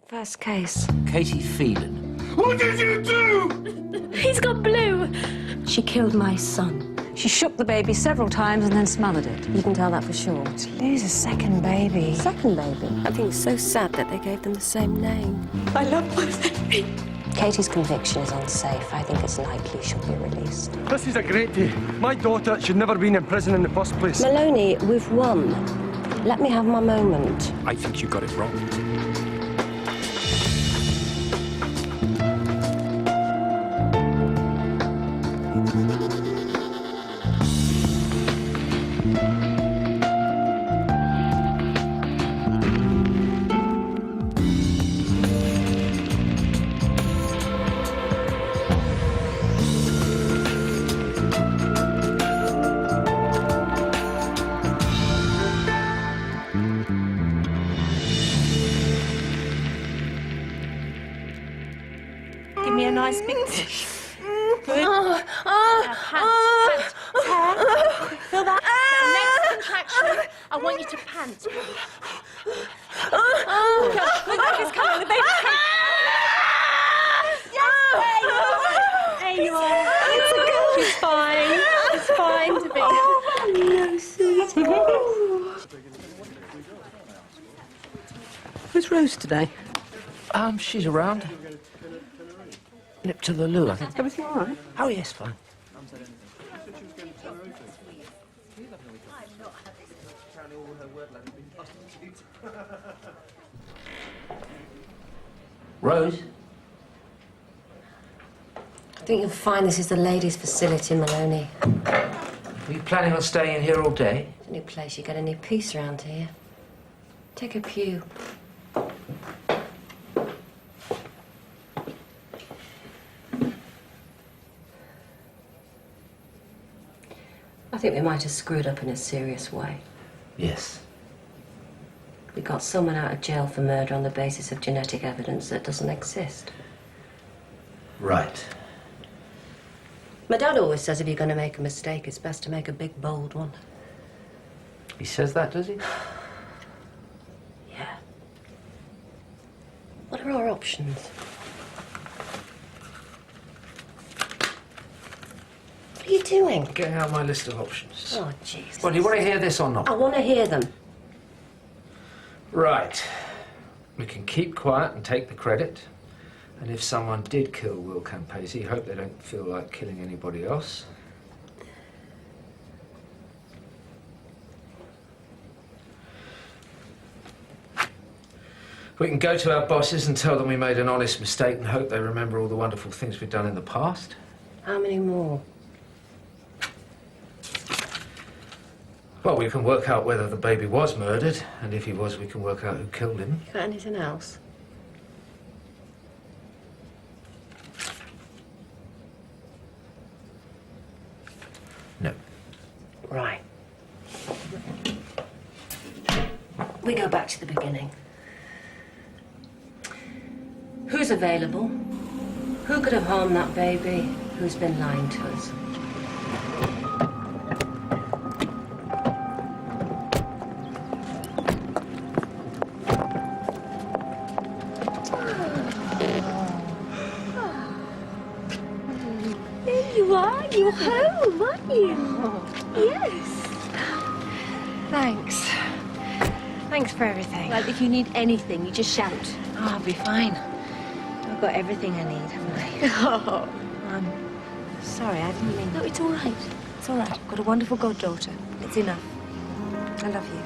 First case. Katie Phelan. What did you do? He's got blue. She killed my son. She shook the baby several times and then smothered it. You can tell that for sure. To lose a second baby. Second baby? I think it's so sad that they gave them the same name. I love my baby. Katie's conviction is unsafe. I think it's likely she'll be released. This is a great day. My daughter should never have been in prison in the first place. Maloney, we've won. Let me have my moment. I think you got it wrong. Give me a nice big push. Good. Now, pant. Feel that? Now, next contraction, I want you to pant. Look, it's coming. The baby's coming. Yes, there you are. It's a girl. She's fine. It's fine to be. Hello, sweetie. Where's Rose today? She's around. Nip to the loo, I think. Everything all right? Oh, yes, fine. Rose? I think you'll find this is the ladies' facility, Maloney. Are you planning on staying in here all day? It's a new place. You get a new piece around here. Take a pew. I think we might have screwed up in a serious way. Yes. We got someone out of jail for murder on the basis of genetic evidence that doesn't exist. Right. My dad always says if you're going to make a mistake, it's best to make a big, bold one. He says that, does he? Yeah. What are our options? What are you doing? Getting out my list of options. Oh, Jesus. Well, do you want to hear this or not? I want to hear them. Right. We can keep quiet and take the credit. And if someone did kill Will Campese, hope they don't feel like killing anybody else. We can go to our bosses and tell them we made an honest mistake and hope they remember all the wonderful things we've done in the past. How many more? Well, we can work out whether the baby was murdered, and if he was, we can work out who killed him. You got anything else? No. Right. We go back to the beginning. Who's available? Who could have harmed that baby? Who's been lying to us? There you are. You're home, aren't you? Yes. Thanks. Thanks for everything. Well, if you need anything, you just shout. Oh, I'll be fine. I've got everything I need, haven't I? Oh. I'm sorry, I didn't mean... No, it's all right. It's all right. I've got a wonderful goddaughter. It's enough. I love you.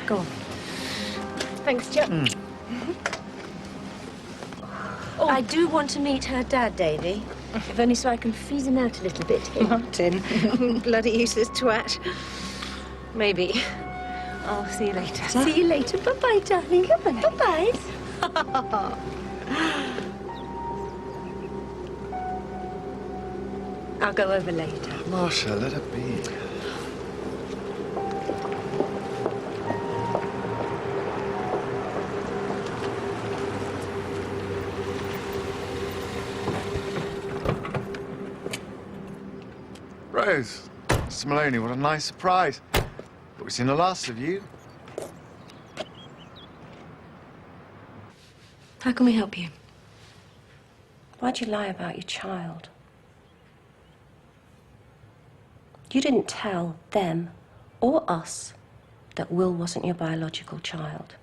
Go on. Thanks, Jo. Oh, I do want to meet her dad, Davy. If only so I can freeze him out a little bit. Martin. Bloody useless twat. Maybe. I'll see you later. See you later. Bye-bye, darling. Come on. Bye-bye. I'll go over later. Marcia, let it be. Rose, Mr. Maloney, what a nice surprise. But we've seen the last of you. How can we help you? Why'd you lie about your child? You didn't tell them or us that Will wasn't your biological child.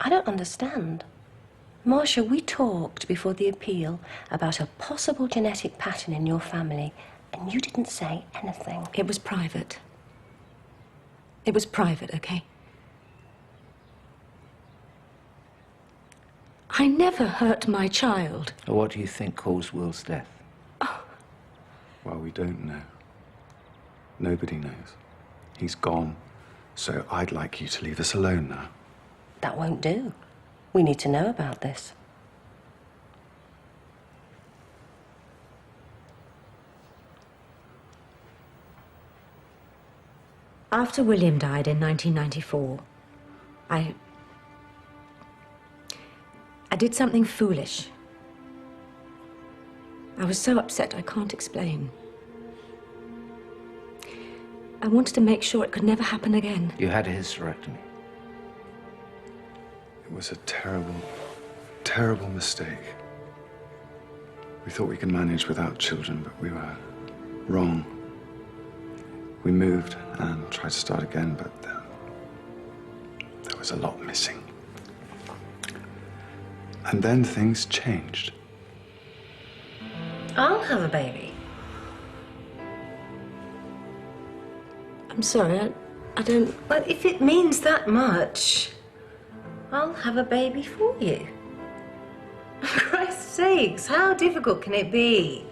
I don't understand. Marcia, we talked before the appeal about a possible genetic pattern in your family, and you didn't say anything. It was private. It was private, okay? I never hurt my child. What do you think caused Will's death? Well, we don't know. Nobody knows. He's gone. So I'd like you to leave us alone now. That won't do. We need to know about this. After William died in 1994, I did something foolish. I was so upset I can't explain. I wanted to make sure it could never happen again. You had a hysterectomy. It was a terrible, terrible mistake. We thought we could manage without children, but we were wrong. We moved and tried to start again, but there was a lot missing. And then things changed. I'll have a baby. I'm sorry, I don't... Well, if it means that much, I'll have a baby for you. For Christ's sakes, how difficult can it be?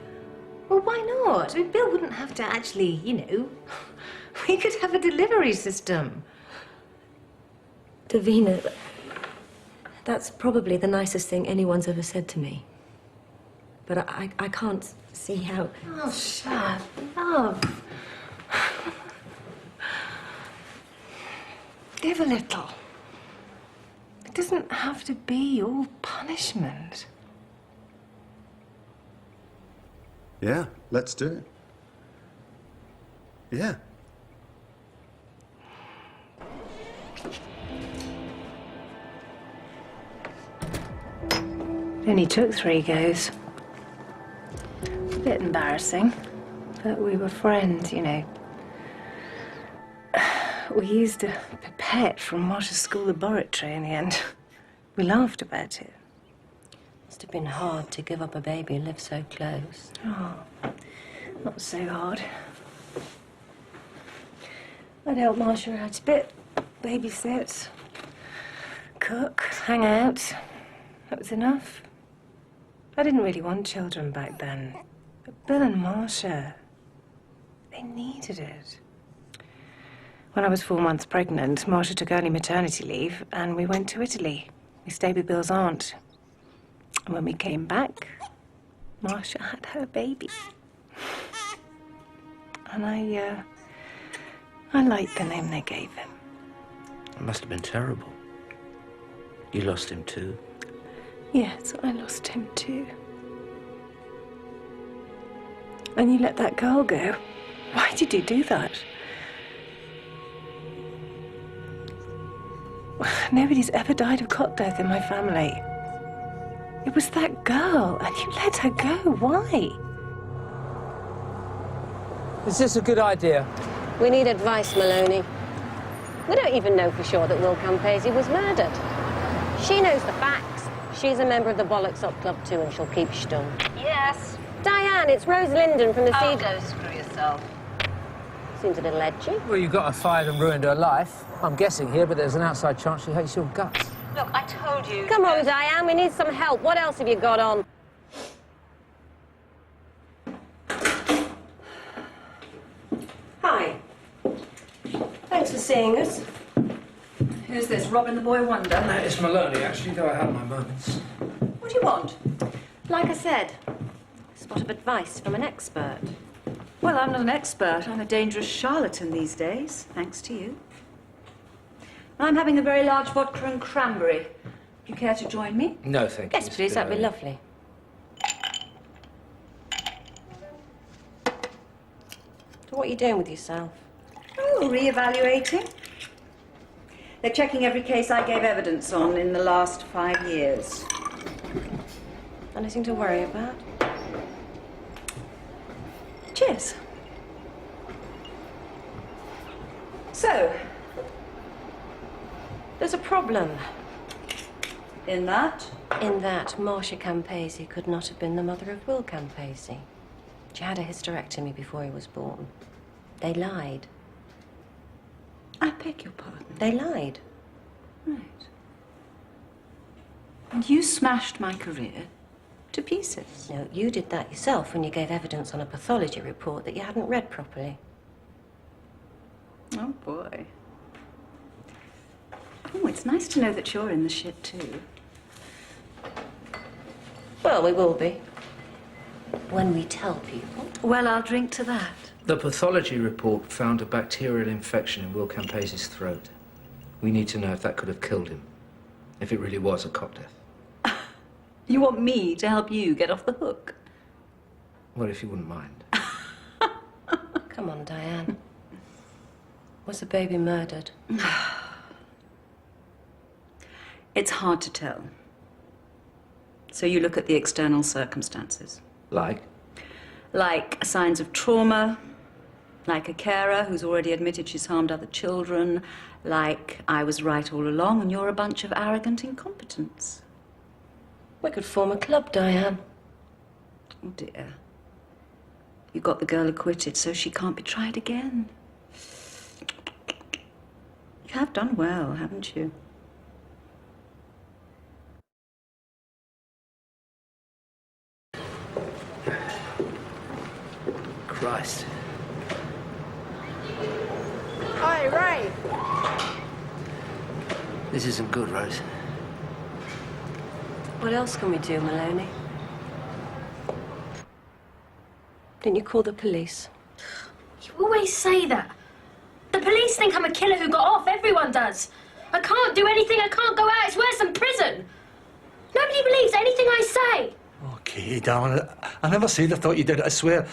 Well, why not? I mean, Bill wouldn't have to actually, you know... We could have a delivery system. Davina, that's probably the nicest thing anyone's ever said to me. But I can't see how... Oh, shut up. Give a little. It doesn't have to be all punishment. Yeah, let's do it. Yeah. It only took 3 goes. A bit embarrassing, but we were friends, you know. We used a pipette from Marcia's school laboratory in the end. We laughed about it. Must have been hard to give up a baby and live so close. Oh, not so hard. I'd help Marcia out a bit. Babysit, cook, hang out. That was enough. I didn't really want children back then. But Bill and Marcia, they needed it. When I was 4 months pregnant, Marcia took early maternity leave and we went to Italy. We stayed with Bill's aunt. And when we came back, Marcia had her baby. And I liked the name they gave him. It must have been terrible. You lost him too. Yes, I lost him too. And you let that girl go. Why did you do that? Nobody's ever died of cot death in my family. It was that girl, and you let her go. Why? Is this a good idea? We need advice, Maloney. We don't even know for sure that Will Campesi was murdered. She knows the facts. She's a member of the Bollocks Up Club too, and she'll keep stum. Yes. Diane, it's Rose Linden from the Oh, Sea... go screw yourself. Seems a little edgy. Well, you got her fired and ruined her life. I'm guessing here, but there's an outside chance she hates your guts. Look, I told you. Come on, Diane, we need some help. What else have you got on? Hi. Thanks for seeing us. Who's this, Robin the Boy Wonder? No, it's Maloney, actually, though I have my moments. What do you want? Like I said, a spot of advice from an expert. Well, I'm not an expert. I'm a dangerous charlatan these days, thanks to you. I'm having a very large vodka and cranberry. You care to join me? No, thank you. Yes, please, that'd be lovely. So what are you doing with yourself? Oh, re-evaluating. They're checking every case I gave evidence on in the last 5 years. Anything to worry about? Cheers. So, There's a problem. in that, In that Marcia Campesi could not have been the mother of Will Campesi. She had a hysterectomy before he was born. They lied. I beg your pardon. They lied. Right. And you smashed my career to pieces. No, you did that yourself when you gave evidence on a pathology report that you hadn't read properly. Oh, boy. Oh, it's nice to know that you're in the shit, too. Well, we will be. When we tell people. Well, I'll drink to that. The pathology report found a bacterial infection in Will Campesi's throat. We need to know if that could have killed him. If it really was a cop death. You want me to help you get off the hook? Well, if you wouldn't mind. Come on, Diane. Was the baby murdered? It's hard to tell. So you look at the external circumstances. Like? Like signs of trauma, like a carer who's already admitted she's harmed other children, like I was right all along and you're a bunch of arrogant incompetents. We could form a club, Diane. Oh, dear. You got the girl acquitted, so she can't be tried again. You have done well, haven't you? Christ. Oi, Ray! This isn't good, Rose. What else can we do, Maloney? Didn't you call the police? You always say that. The police think I'm a killer who got off. Everyone does. I can't do anything. I can't go out. It's worse than prison. Nobody believes anything I say. Okay, darling. I never said I thought you did it, I swear.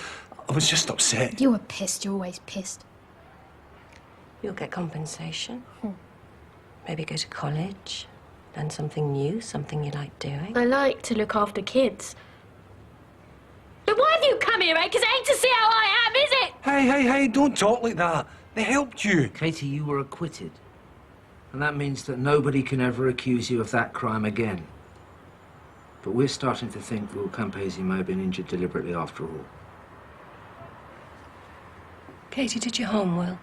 I was just upset. You were pissed. You're always pissed. You'll get compensation. Maybe go to college. Learn something new, something you like doing. I like to look after kids. But why have you come here, eh? Because it ain't to see how I am, is it? Hey, don't talk like that. They helped you. Katie, you were acquitted. And that means that nobody can ever accuse you of that crime again. But we're starting to think Will Campesi may have been injured deliberately after all. Katie, did you harm Will?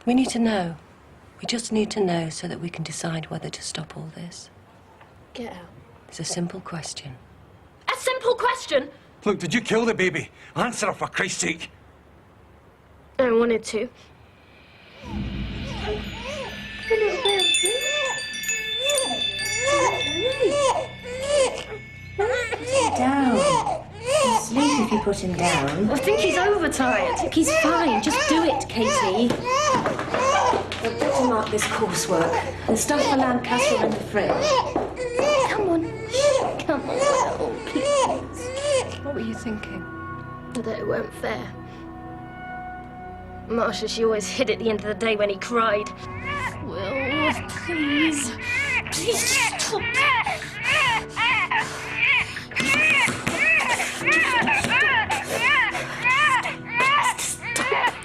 We need to know. We just need to know so that we can decide whether to stop all this. Get out. It's a simple question. A simple question. Look, did you kill the baby? Answer her, for Christ's sake. I wanted to. Down. He'll sleep if you put him down. I think he's overtired. He's fine. Just do it, Katie. We've got to mark this coursework and stuff the Lancaster in the fridge. Come on. Come on, Will, please. What were you thinking? That it weren't fair. Marcia, she always hid at the end of the day when he cried. Will, please. Please stop.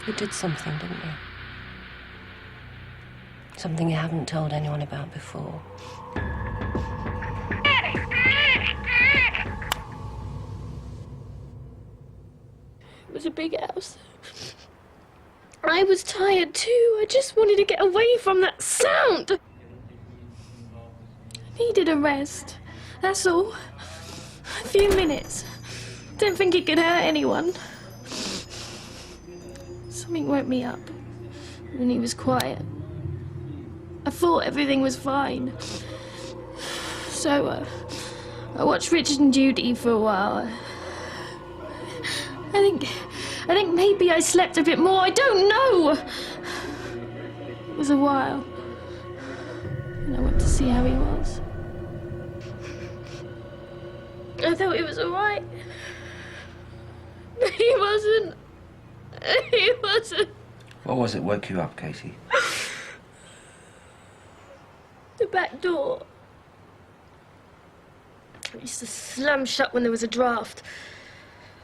You did something, didn't you? Something you haven't told anyone about before. It was a big house. I was tired too. I just wanted to get away from that sound. I needed a rest. That's all. A few minutes. Didn't think it could hurt anyone. Something woke me up. And he was quiet. I thought everything was fine. So, I watched Richard and Judy for a while. I think maybe I slept a bit more. I don't know. It was a while. And I went to see how he was. I thought he was all right. But he wasn't. He wasn't. What was it woke you up, Katie? The back door. It used to slam shut when there was a draft.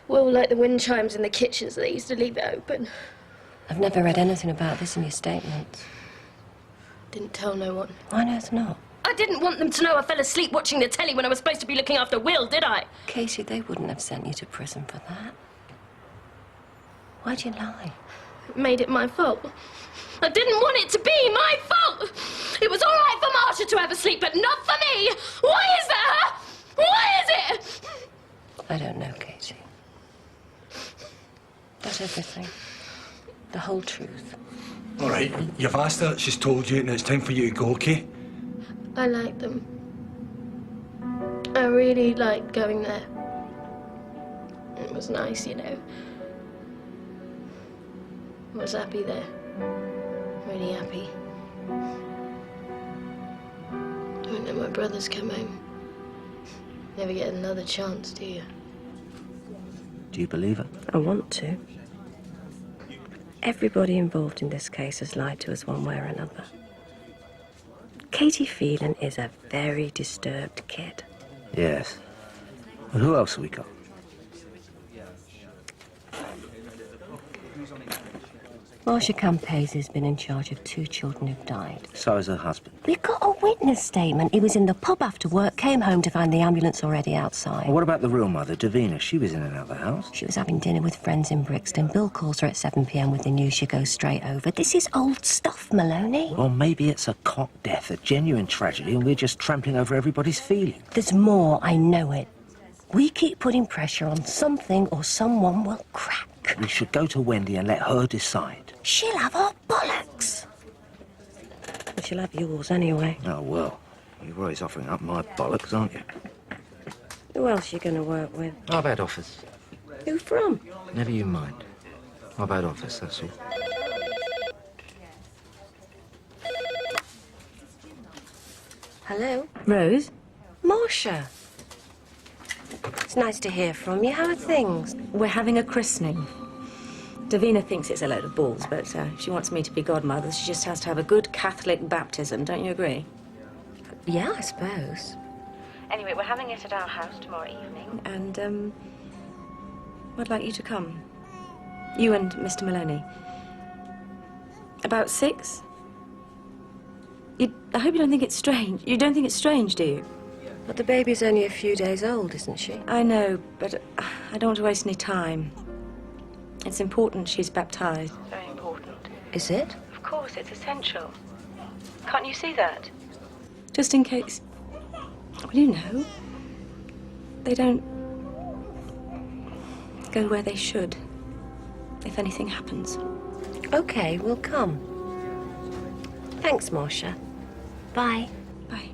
Well, like the wind chimes in the kitchens, they used to leave it open. I've never read anything about this in your statements. Didn't tell no one. Why on earth not? I didn't want them to know I fell asleep watching the telly when I was supposed to be looking after Will, did I? Katie, they wouldn't have sent you to prison for that. Why'd you lie? It made it my fault. I didn't want it to be my fault! It was all right for Marcia to have a sleep, but not for me! Why is that, huh? Why is it? I don't know, Katie. That's everything. The whole truth. All right, you've asked her, she's told you, and it's time for you to go, okay? I like them. I really liked going there. It was nice, you know. I was happy there. Really happy. When then my brothers come home. Never get another chance, do you? Do you believe her? I want to. Everybody involved in this case has lied to us one way or another. Katie Phelan is a very disturbed kid. Yes. Well, who else have we got? Marcia Campese has been in charge of 2 children who've died. So has her husband. We've got a witness statement. He was in the pub after work, came home to find the ambulance already outside. Well, what about the real mother, Davina? She was in another house. She was having dinner with friends in Brixton. Bill calls her at 7 p.m. with the news. She goes straight over. This is old stuff, Maloney. Well, maybe it's a cock death, a genuine tragedy, and we're just trampling over everybody's feelings. There's more, I know it. We keep putting pressure on something or someone will crack. We should go to Wendy and let her decide. She'll have her bollocks. But she'll have yours anyway. Oh, well, you're always offering up my bollocks, aren't you? Who else you going to work with? I've had offers. Who from? Never you mind. I've had offers, that's all. Hello? Rose? Marcia. It's nice to hear from you. How are things? We're having a christening. Davina thinks it's a load of balls, but she wants me to be godmother. She just has to have a good Catholic baptism, don't you agree? Yeah, I suppose. Anyway, we're having it at our house tomorrow evening, and, I'd like you to come. You and Mr. Maloney. About 6? I hope you don't think it's strange. You don't think it's strange, do you? But the baby's only a few days old, isn't she? I know, but I don't want to waste any time. It's important she's baptized. Very important. Is it? Of course, it's essential. Can't you see that? Just in case... Well, you know. They don't go where they should, if anything happens. OK, we'll come. Thanks, Marcia. Bye. Bye.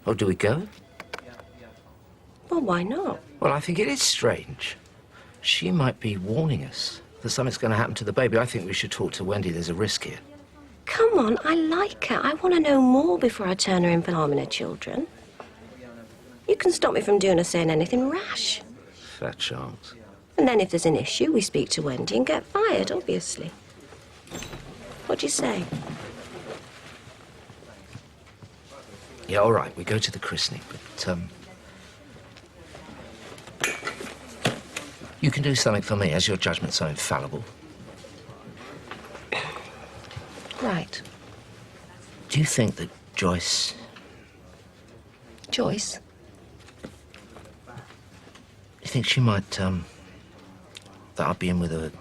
Oh, do we go? Well, why not? Well, I think it is strange. She might be warning us that something's going to happen to the baby. I think we should talk to Wendy. There's a risk here. Come on, I like her. I want to know more before I turn her in for harming her children. You can stop me from doing or saying anything rash. Fat chance. And then if there's an issue, we speak to Wendy and get fired, obviously. What do you say? Yeah, all right, we go to the christening, but, you can do something for me, as your judgment's so infallible. Right. Do you think that Joyce... Joyce? You think she might, that I'll be in with her... Do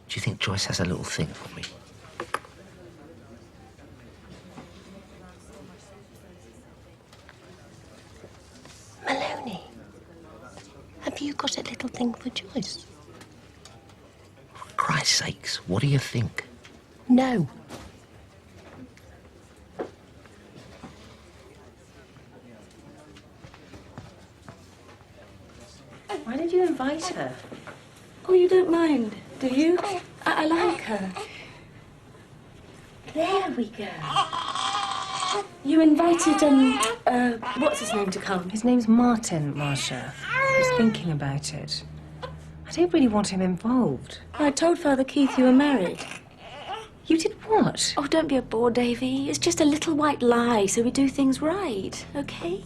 you think Joyce has a little thing for me? Maloney, have you got a little thing for Joyce? For Christ's sakes, what do you think? No. Why did you invite her? Oh, you don't mind, do you? I like her. There we go. You invited, what's his name to come? His name's Martin, Marcia. I was thinking about it. I don't really want him involved. I told Father Keith you were married. You did what? Oh, don't be a bore, Davy. It's just a little white lie, so we do things right, okay?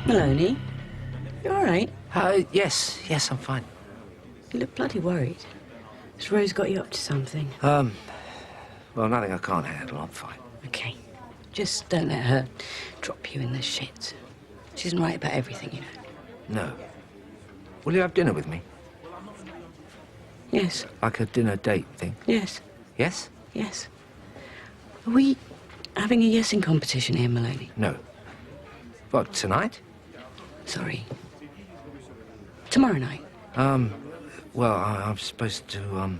Maloney, you all right? Yes, I'm fine. You look bloody worried. Has Rose got you up to something? Well, nothing I can't handle. I'm fine. Okay. Just don't let her drop you in the shit. She isn't right about everything, you know. No. Will you have dinner with me? Yes. Like a dinner date thing? Yes. Yes? Yes. Are we having a yesing competition here, Maloney? No. What, tonight? Sorry. Tomorrow night. Well, I'm supposed to,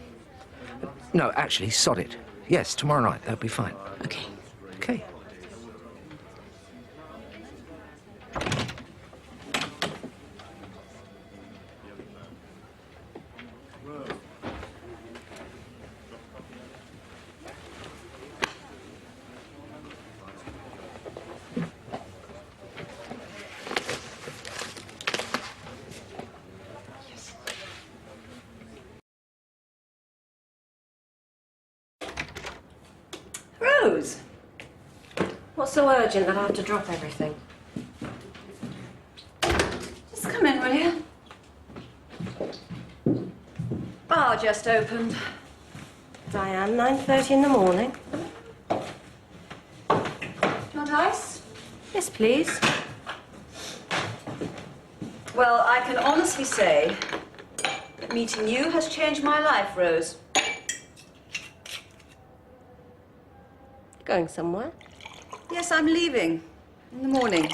No, actually, sod it. Yes, tomorrow night. That'll be fine. Okay. Okay. Rose! What's so urgent that I have to drop everything? Just come in, will you? Bar just opened. Diane, 9:30 in the morning. Do you want ice? Yes, please. Well, I can honestly say that meeting you has changed my life, Rose. Going somewhere? Yes, I'm leaving in the morning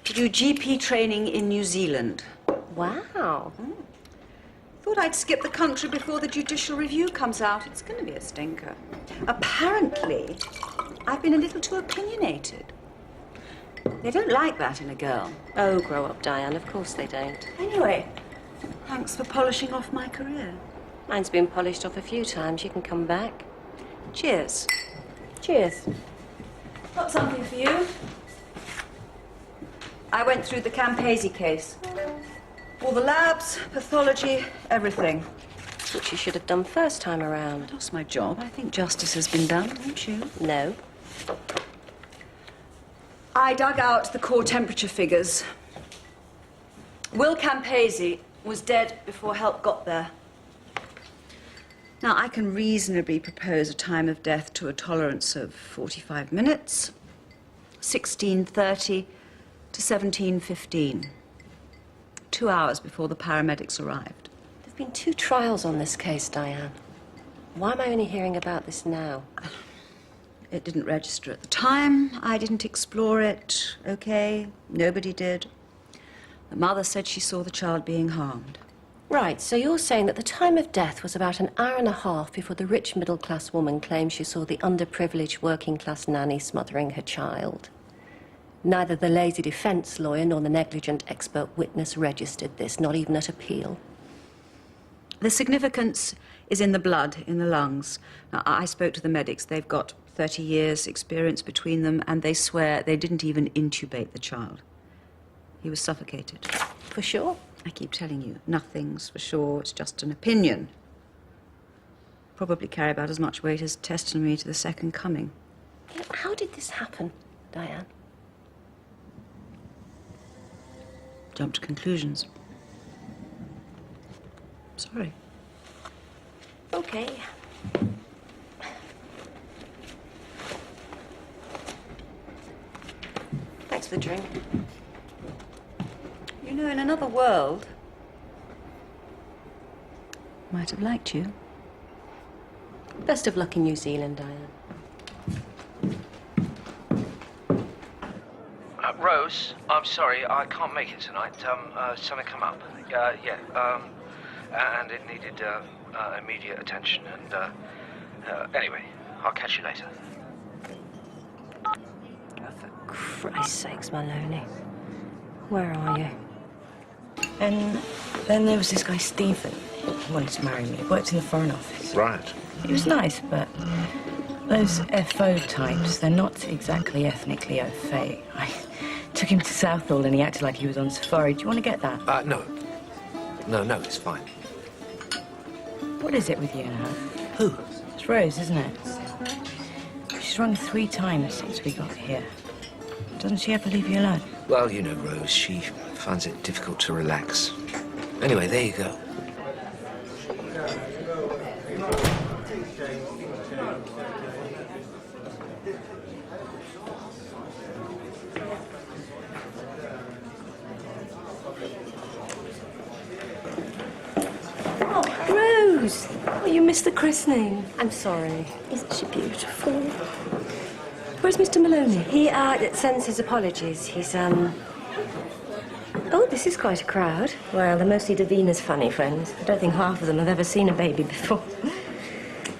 to do GP training in New Zealand. Wow. Thought I'd skip the country before the judicial review comes out. It's going to be a stinker. Apparently, I've been a little too opinionated. They don't like that in a girl. Oh, grow up, Diane. Of course they don't. Anyway, thanks for polishing off my career. Mine's been polished off a few times. You can come back. Cheers. Cheers. Got something for you. I went through the Campesi case. All the labs, pathology, everything. Which you should have done first time around. That's my job. I think justice has been done, don't you? No. I dug out the core temperature figures. Will Campesi was dead before help got there. Now, I can reasonably propose a time of death to a tolerance of 45 minutes, 16:30 to 17:15. 2 hours before the paramedics arrived. There've been 2 trials on this case, Diane. Why am I only hearing about this now? It didn't register at the time. I didn't explore it. Okay, nobody did. The mother said she saw the child being harmed. Right, so you're saying that the time of death was about an hour and a half before the rich middle-class woman claimed she saw the underprivileged working-class nanny smothering her child. Neither the lazy defense lawyer nor the negligent expert witness registered this, not even at appeal. The significance is in the blood, in the lungs. Now, I spoke to the medics. They've got 30 years' experience between them, and they swear they didn't even intubate the child. He was suffocated. For sure? I keep telling you, nothing's for sure. It's just an opinion. Probably carry about as much weight as testimony to the second coming. How did this happen, Diane? Jump to conclusions. Sorry. Okay. Thanks for the drink. You know, in another world, might have liked you. Best of luck in New Zealand, Diane. Rose, I'm sorry, I can't make it tonight. Something come up. And it needed immediate attention. And anyway, I'll catch you later. Oh, for Christ's sakes, Maloney. Where are you? And then there was this guy, Stephen. He wanted to marry me. He worked in the Foreign Office. Right. He was nice, but those FO types, they're not exactly ethnically au fait. I took him to Southall and he acted like he was on safari. Do you want to get that? No. No, it's fine. What is it with you now? Who? It's Rose, isn't it? She's rung 3 times since we got here. Doesn't she ever leave you alone? Well, you know, Rose, she finds it difficult to relax. Anyway, there you go. Rose! Oh, you missed the christening. I'm sorry. Isn't she beautiful? Where's Mr. Maloney? He sends his apologies. He's, Oh, this is quite a crowd. Well, they're mostly Davina's funny friends. I don't think half of them have ever seen a baby before.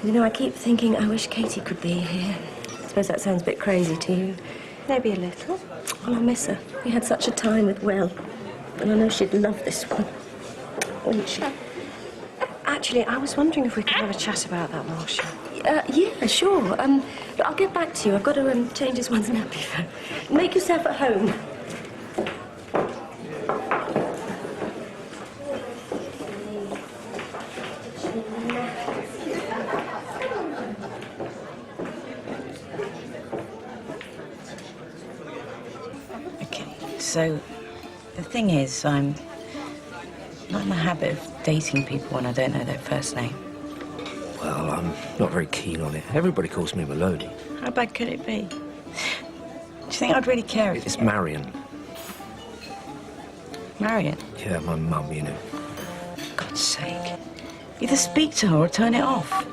You know, I keep thinking, I wish Katie could be here. I suppose that sounds a bit crazy to you. Maybe a little. Well, I miss her. We had such a time with Will. And I know she'd love this one. Wouldn't she? Actually, I was wondering if we could have a chat about that, Marcia. Yeah, sure. But I'll get back to you. I've got to change this one's nappy phone. Make yourself at home. Okay, so the thing is, I'm not in the habit of dating people when I don't know their first name. Well, I'm not very keen on it. Everybody calls me Maloney. How bad could it be? Do you think I'd really care if It's Marion. Marion? Yeah, my mum, you know. For God's sake. Either speak to her or turn it off.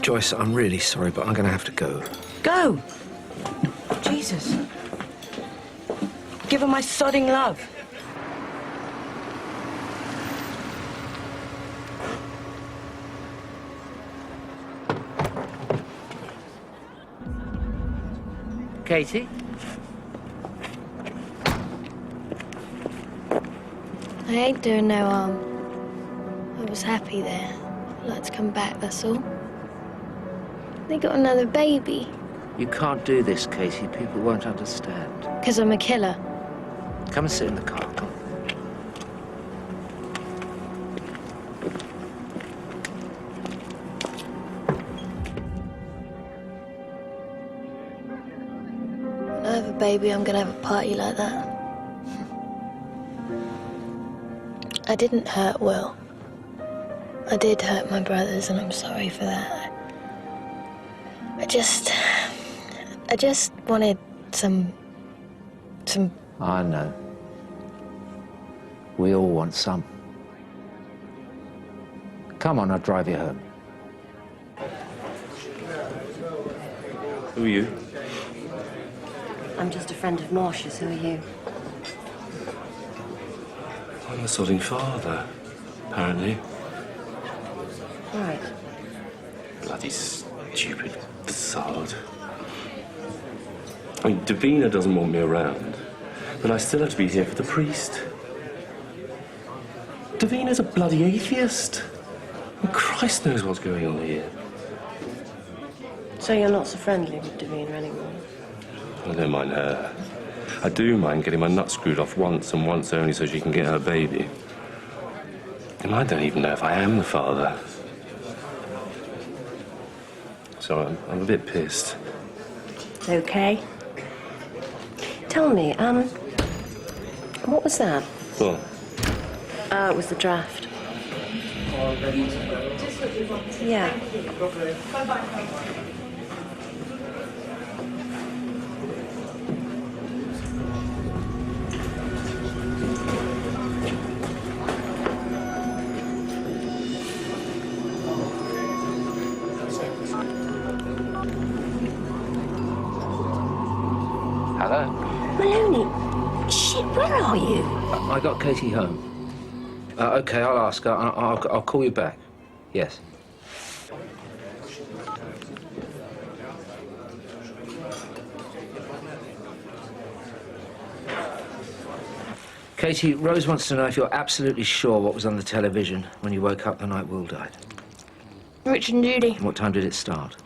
Joyce, I'm really sorry, but I'm going to have to go. Go! Jesus. Give her my sodding love. Katie? I ain't doing no harm. I was happy there. I'd like to come back, that's all. They got another baby. You can't do this, Katie. People won't understand. 'Cause I'm a killer. Come and sit in the car. Come on. When I have a baby, I'm gonna have a party like that. I didn't hurt Will. I did hurt my brothers, and I'm sorry for that. I just wanted some... I know. We all want some. Come on, I'll drive you home. Who are you? I'm just a friend of Marcia's. Who are you? I'm the sodding father, apparently. Right. Bloody stupid facade. I mean, Davina doesn't want me around, but I still have to be here for the priest. Davina's a bloody atheist. And Christ knows what's going on here. So you're not so friendly with Davina anymore? I don't mind her. I do mind getting my nut screwed off once and once only so she can get her baby. And I don't even know if I am the father. So I'm a bit pissed. Okay. Tell me, what was that? What? It was the draft. Yeah. Hello? Maloney. are you? I got Katie home. OK, I'll ask her. I'll call you back. Yes. Katie, Rose wants to know if you're absolutely sure what was on the television when you woke up the night Will died. Richard and Judy. And what time did it start?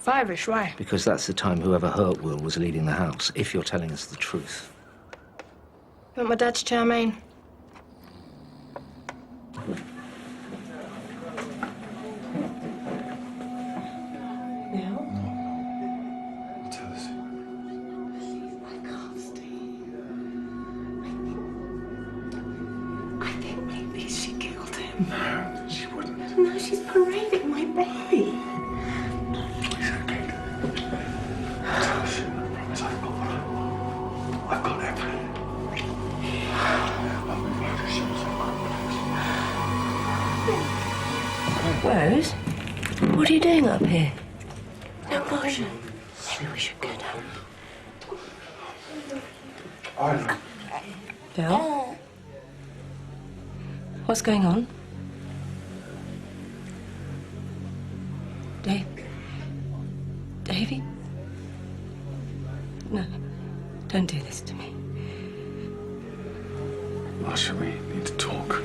5-ish, why? Because that's the time whoever hurt Will was leaving the house, if you're telling us the truth. You want my dad to chow mein? No, she wouldn't. No, she's parading my baby. Please, Kate. Tell us. I promise I've got everything. I'll move out of shelter. Rose, what are you doing up here? No, Marcia. Maybe we should go down. Bill? What's going on? Davy? No, don't do this to me. Marcia, we need to talk.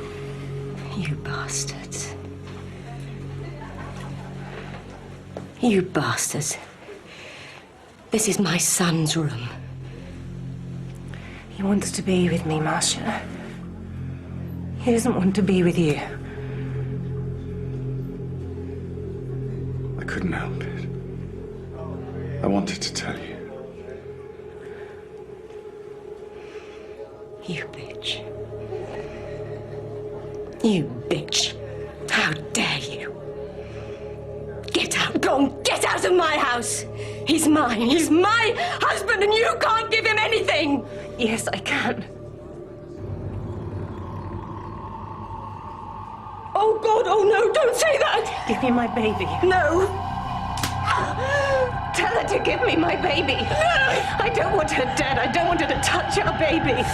You bastards. You bastards. This is my son's room. He wants to be with me, Marcia. He doesn't want to be with you. I couldn't help it. I wanted to tell you. You bitch. You bitch. How dare you? Get out. Go and get out of my house. He's mine. He's my husband and you can't give him anything. Yes, I can. Oh, God, oh, no, don't say that! Give me my baby. No! Tell her to give me my baby. No! I don't want her dead. I don't want her to touch our baby.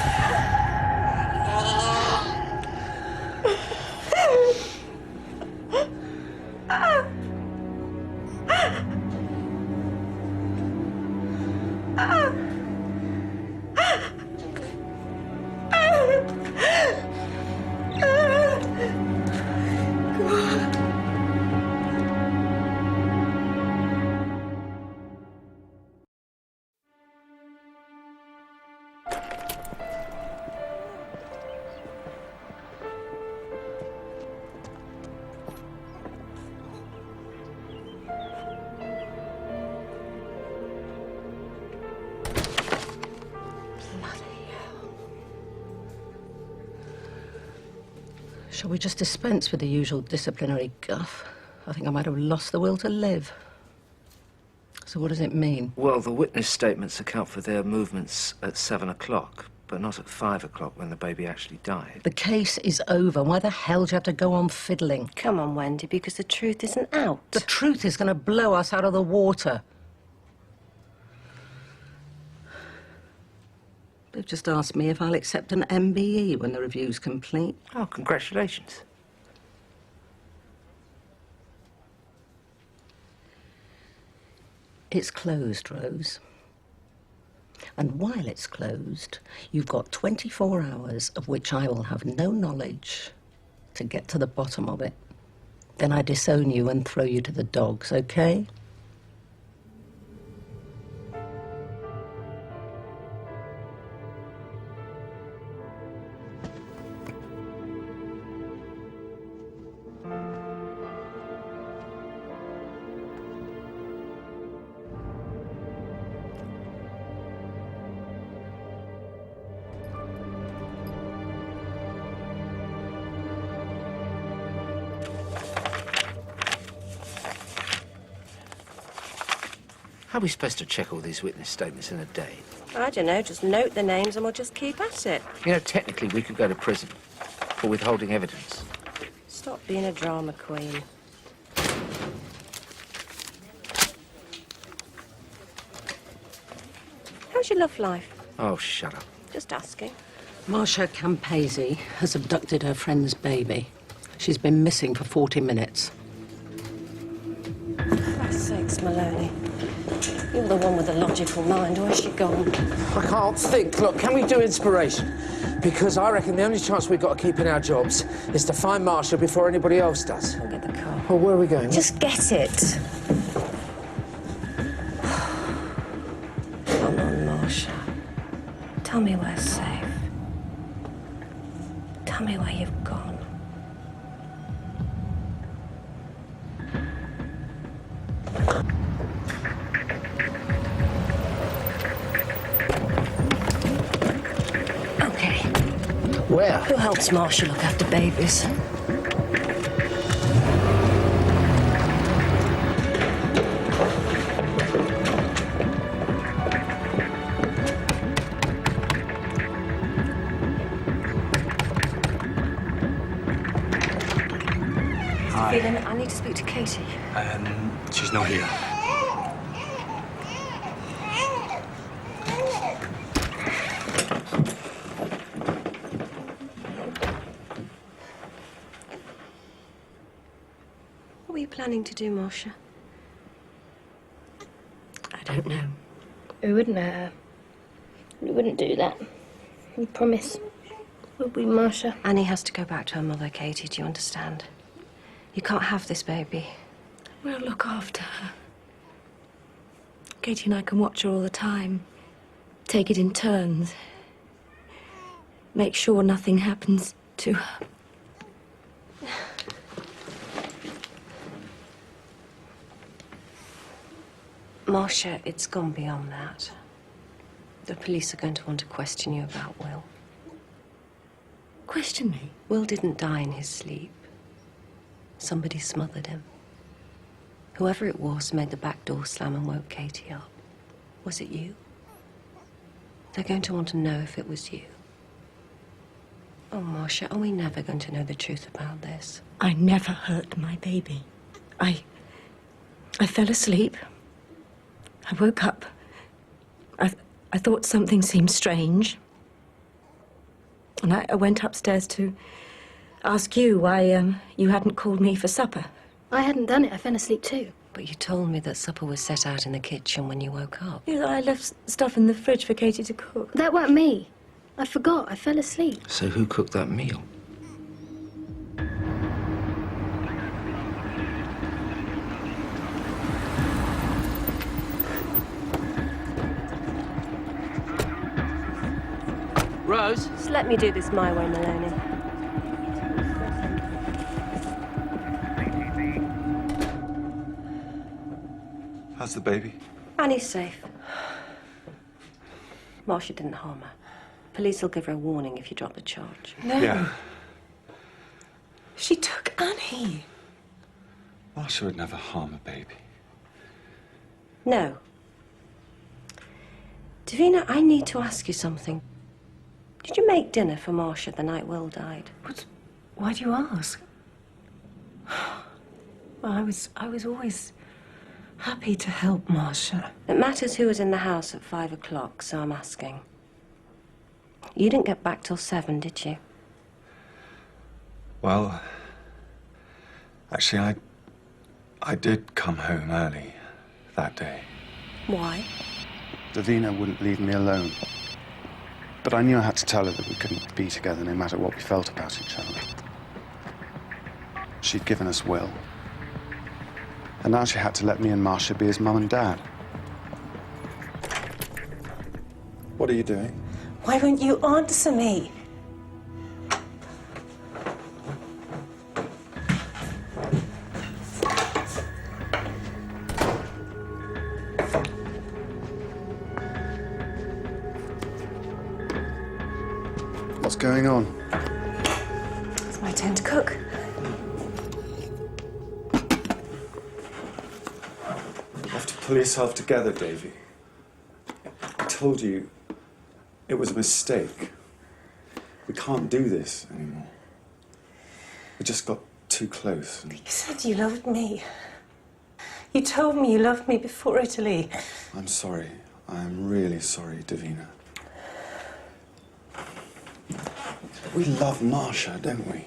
Shall we just dispense with the usual disciplinary guff? I think I might have lost the will to live. So what does it mean? Well, the witness statements account for their movements at 7 o'clock, but not at 5 o'clock when the baby actually died. The case is over. Why the hell do you have to go on fiddling? Come on, Wendy, because the truth isn't out. The truth is going to blow us out of the water. They've just asked me if I'll accept an MBE when the review's complete. Oh, congratulations. It's closed, Rose. And while it's closed, you've got 24 hours of which I will have no knowledge to get to the bottom of it. Then I disown you and throw you to the dogs, okay? How are we supposed to check all these witness statements in a day? I don't know, just note the names and we'll just keep at it. You know, technically, we could go to prison for withholding evidence. Stop being a drama queen. How's your love life? Oh, shut up. Just asking. Marcia Campese has abducted her friend's baby. She's been missing for 40 minutes. For Christ's sakes, Maloney. You're the one with the logical mind. Where's she gone? I can't think. Look, can we do inspiration? Because I reckon the only chance we've got of keeping our jobs is to find Marcia before anybody else does. I'll get the car. Well, where are we going? Just get it. Come on, Marcia. Tell me we're safe. Tell me where you've gone. Okay. Where? Who helps Marcia look after babies? Feeling I need to speak to Katie. She's not here. What were you planning to do, Marcia? I don't know. We wouldn't hurt her. We wouldn't do that. We promise. Would we, Marcia? Annie has to go back to her mother, Katie. Do you understand? You can't have this baby. We'll look after her. Katie and I can watch her all the time. Take it in turns. Make sure nothing happens to her. Marcia, it's gone beyond that. The police are going to want to question you about Will. Question me? Will didn't die in his sleep. Somebody smothered him. Whoever it was made the back door slam and woke Katie up. Was it you? They're going to want to know if it was you. Oh, Marcia, are we never going to know the truth about this? I never hurt my baby. I fell asleep. I woke up. I thought something seemed strange. And I went upstairs to ask you why you hadn't called me for supper. I hadn't done it. I fell asleep too. But you told me that supper was set out in the kitchen when you woke up. You know, I left stuff in the fridge for Katie to cook. That weren't me. I forgot. I fell asleep. So who cooked that meal? Rose? Just let me do this my way, Maloney. How's the baby? Annie's safe. Marcia didn't harm her. Police will give her a warning if you drop the charge. No. Yeah. She took Annie. Marcia would never harm a baby. No. Davina, I need to ask you something. Did you make dinner for Marcia the night Will died? Why do you ask? Well, I was always happy to help Marcia. It matters who was in the house at 5 o'clock, so I'm asking. You didn't get back till 7, did you? Well, actually, I did come home early that day. Why? Davina wouldn't leave me alone. But I knew I had to tell her that we couldn't be together no matter what we felt about each other. She'd given us Will. And now she had to let me and Marcia be his mum and dad. What are you doing? Why won't you answer me? What's going on? It's my turn to cook. You have to pull yourself together, Davy. I told you it was a mistake. We can't do this anymore. We just got too close. You said you loved me. You told me you loved me before Italy. I'm sorry. I'm really sorry, Davina. We love Marcia, don't we?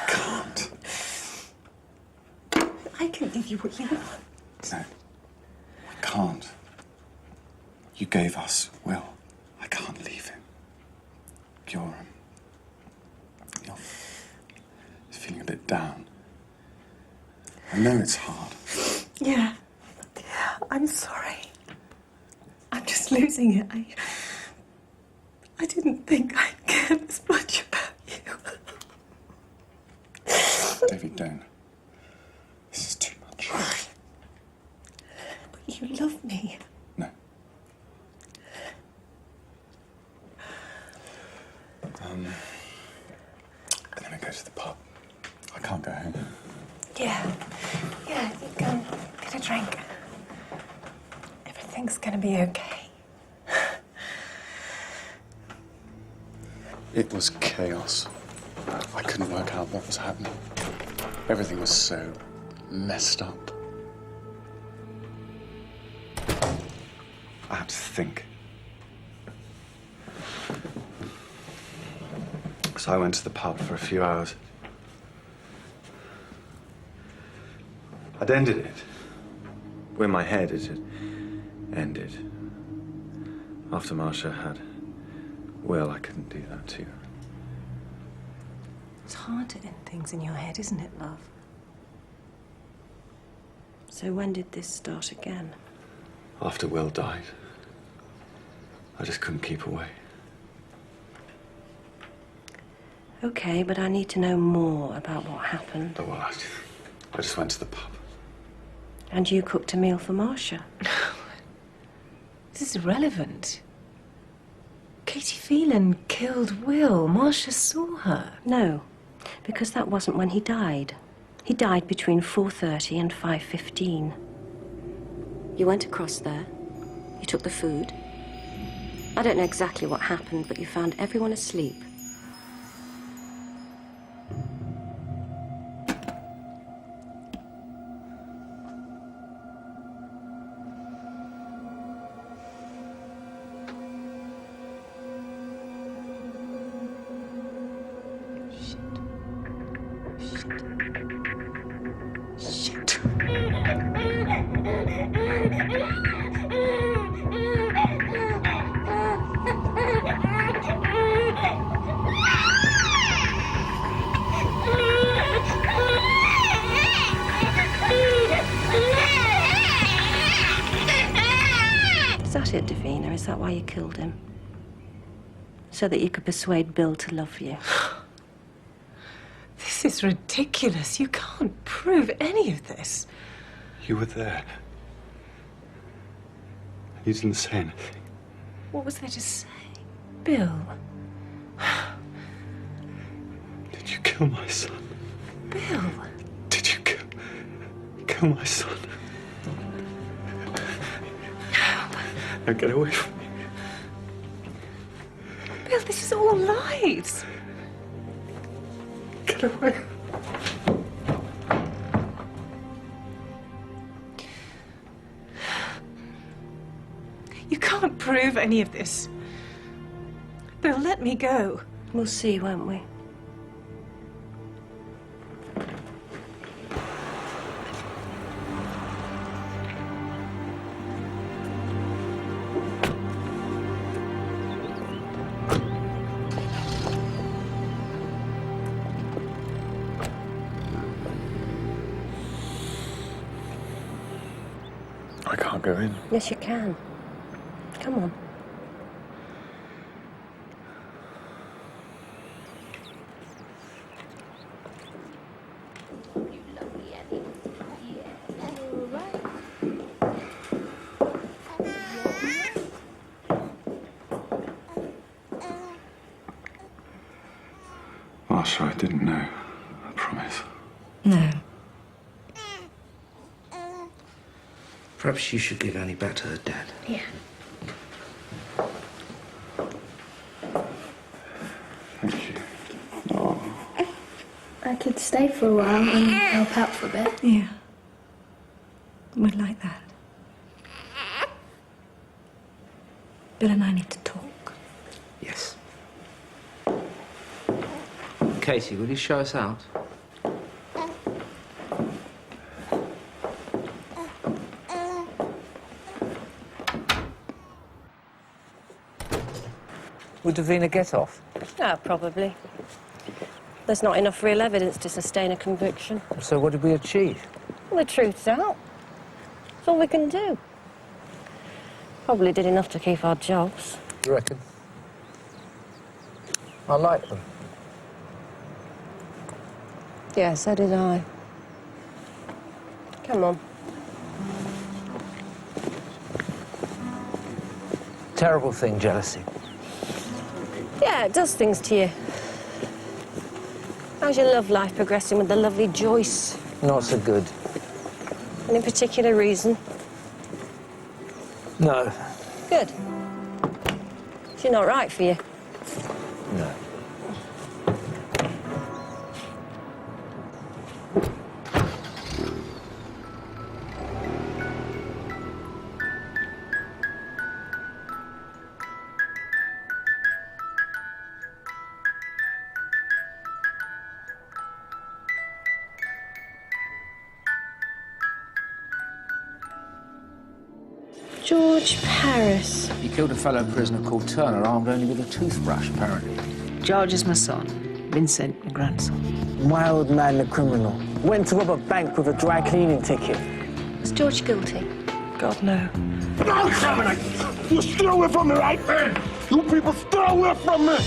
Can't. I can give you what you want. No. I can't. You gave us Will. I can't leave him. You're feeling a bit down. I know it's hard. Yeah. I'm sorry. I'm just losing it. I didn't think I'd care this much about you. David, don't. This is too much. But you love me. No. I'm gonna go to the pub. I can't go home. Yeah, you can get a drink. Everything's gonna be okay. It was chaos. I couldn't work out what was happening. Everything was so messed up. I had to think. So I went to the pub for a few hours. I'd ended it. In my head, it had ended. After Marcia had Will, I couldn't do that to you. It's hard to end things in your head, isn't it, love? So when did this start again? After Will died, I just couldn't keep away. Okay, but I need to know more about what happened. Oh, well, I just went to the pub. And you cooked a meal for Marcia. This is irrelevant. Katie Phelan killed Will. Marcia saw her. No, because that wasn't when he died. He died between 4:30 and 5:15. You went across there. You took the food. I don't know exactly what happened, but you found everyone asleep. Is that it, Davina? Is that why you killed him? So that you could persuade Bill to love you? This is ridiculous. You can't prove any of this. You were there. You didn't say anything. What was there to say? Bill. Did you kill my son? Bill. Did you kill my son? Now get away from me. Bill, this is all lies. Get away. You can't prove any of this. Bill, let me go. We'll see, won't we? I can't go in. Yes, you can. Come on. Marsha, I didn't know. I promise. No. Perhaps you should give Annie back to her dad. Yeah. Thank you. Oh. I could stay for a while and help out for a bit. Yeah. Would like that. Bill and I need to talk. Yes. Katie, will you show us out? Would Davina get off? Oh, probably. There's not enough real evidence to sustain a conviction. So what did we achieve? Well, the truth's out. That's all we can do. Probably did enough to keep our jobs. You reckon? I like them. Yeah, so did I. Come on. Terrible thing, jealousy. Yeah, it does things to you. How's your love life progressing with the lovely Joyce? Not so good. Any particular reason? No. Good. She's not right for you. No. George Paris. He killed a fellow prisoner called Turner, armed only with a toothbrush, apparently. George is my son. Vincent, my grandson. Mild man, the criminal. Went to rob a bank with a dry cleaning ticket. Was George guilty? God, no. No, Dominic! You stay away from me, right? You people stay away from me!